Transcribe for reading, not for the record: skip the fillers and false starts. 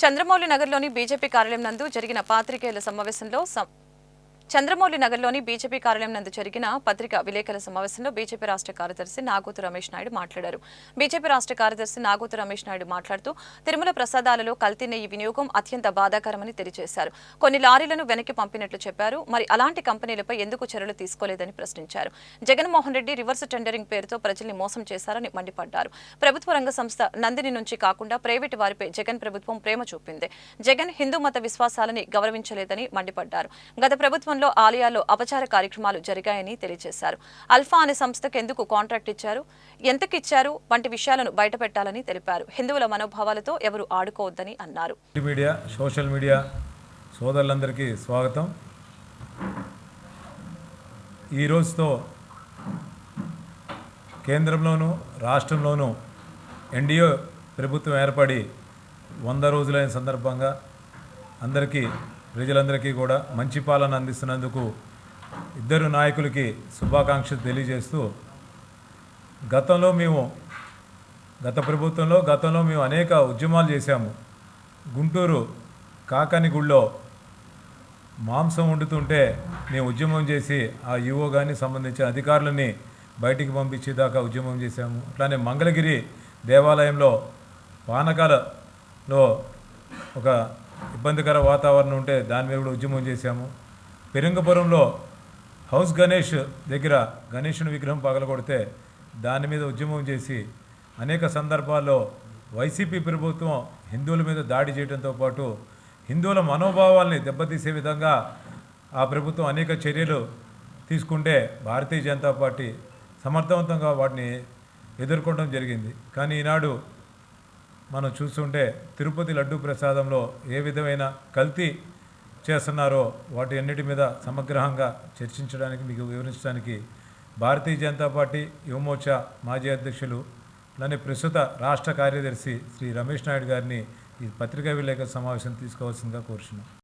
చంద్రమౌళి నగర్లోని బీజేపీ కార్యాలయం నందు జరిగిన పాత్రికేయుల సమావేశంలో చంద్రమౌళి నగర్లోని బీజేపీ కార్యాలయం నందు జరిగిన పత్రికా విలేకరుల సమావేశంలో బీజేపీ రాష్ట్ర కార్యదర్శి నాగోతు రమేష్ నాయుడు మాట్లాడారు. బీజేపీ రాష్ట్ర కార్యదర్శి నాగోతు రమేష్ నాయుడు మాట్లాడుతూ తిరుమల ప్రసాదాలలో కల్తీ నెయ్యి వినియోగం అత్యంత బాధాకరమని తెలియజేశారు. కొన్ని లారీలను వెనక్కి పంపినట్లు చెప్పారు. మరి అలాంటి కంపెనీలపై ఎందుకు చర్యలు తీసుకోలేదని ప్రశ్నించారు. జగన్మోహన్ రెడ్డి రివర్స్ టెండరింగ్ పేరుతో ప్రజల్ని మోసం చేశారని మండిపడ్డారు. ప్రభుత్వ రంగ సంస్థ నందిని నుంచి కాకుండా ప్రైవేటు వారిపై జగన్ ప్రభుత్వం ప్రేమ చూపింది. జగన్ హిందూ మత విశ్వాసాలని గౌరవించలేదని మండిపడ్డారు. గత ప్రభుత్వం ఆలయాల్లో అపచార కార్యక్రమాలు జరిగాయని తెలియజేశారు. అల్ఫా అనే సంస్థకు ఎందుకు కాంట్రాక్ట్ ఇచ్చారు, ఎంతకిచ్చారు వంటి విషయాలను బయటపెట్టాలని తెలిపారు. హిందువుల మనోభావాలతో ఎవరు ఆడుకోవద్దని అన్నారు. సోషల్ మీడియా సోదరులందరికీ స్వాగతం. ఈ రోజుతో కేంద్రంలోనూ రాష్ట్రంలోనూ ఎన్డీఏ ప్రభుత్వం ఏర్పడి 100 రోజులైన సందర్భంగా ప్రజలందరికీ కూడా మంచి పాలన అందిస్తున్నందుకు ఇద్దరు నాయకులకి శుభాకాంక్షలు తెలియజేస్తూ గతంలో మేము అనేక ఉద్యమాలు చేశాము. గుంటూరు కాకాని గుళ్ళో మాంసం వండుతుంటే మేము ఉద్యమం చేసి ఆ ఈవో కానీ సంబంధించిన అధికారులని బయటికి పంపించేదాకా ఉద్యమం చేశాము. అట్లానే మంగళగిరి దేవాలయంలో పానకాలలో ఒక ఇబ్బందికర వాతావరణం ఉంటే దాని మీద కూడా ఉద్యమం చేశాము. పెరింగపురంలో హౌస్ గణేష్ దగ్గర గణేషుని విగ్రహం పగలగొడితే దాని మీద ఉద్యమం చేసి అనేక సందర్భాల్లో వైసీపీ ప్రభుత్వం హిందువుల మీద దాడి చేయడంతో పాటు హిందువుల మనోభావాల్ని దెబ్బతీసే విధంగా ఆ ప్రభుత్వం అనేక చర్యలు తీసుకుంటే భారతీయ జనతా పార్టీ సమర్థవంతంగా వాటిని ఎదుర్కోవడం జరిగింది. కానీ ఈనాడు మనం చూస్తుంటే తిరుపతి లడ్డూ ప్రసాదంలో ఏ విధమైన కల్తీ చేస్తున్నారో వాటి అన్నిటి మీద సమగ్రంగా చర్చించడానికి మీకు వివరించడానికి భారతీయ జనతా పార్టీ యువమోర్చా మాజీ అధ్యక్షులు అలానే ప్రస్తుత రాష్ట్ర కార్యదర్శి శ్రీ రమేష్ నాయుడు గారిని ఈ పత్రికా విలేకరుల సమావేశం తీసుకోవాల్సిందిగా కోరుచున్నాం.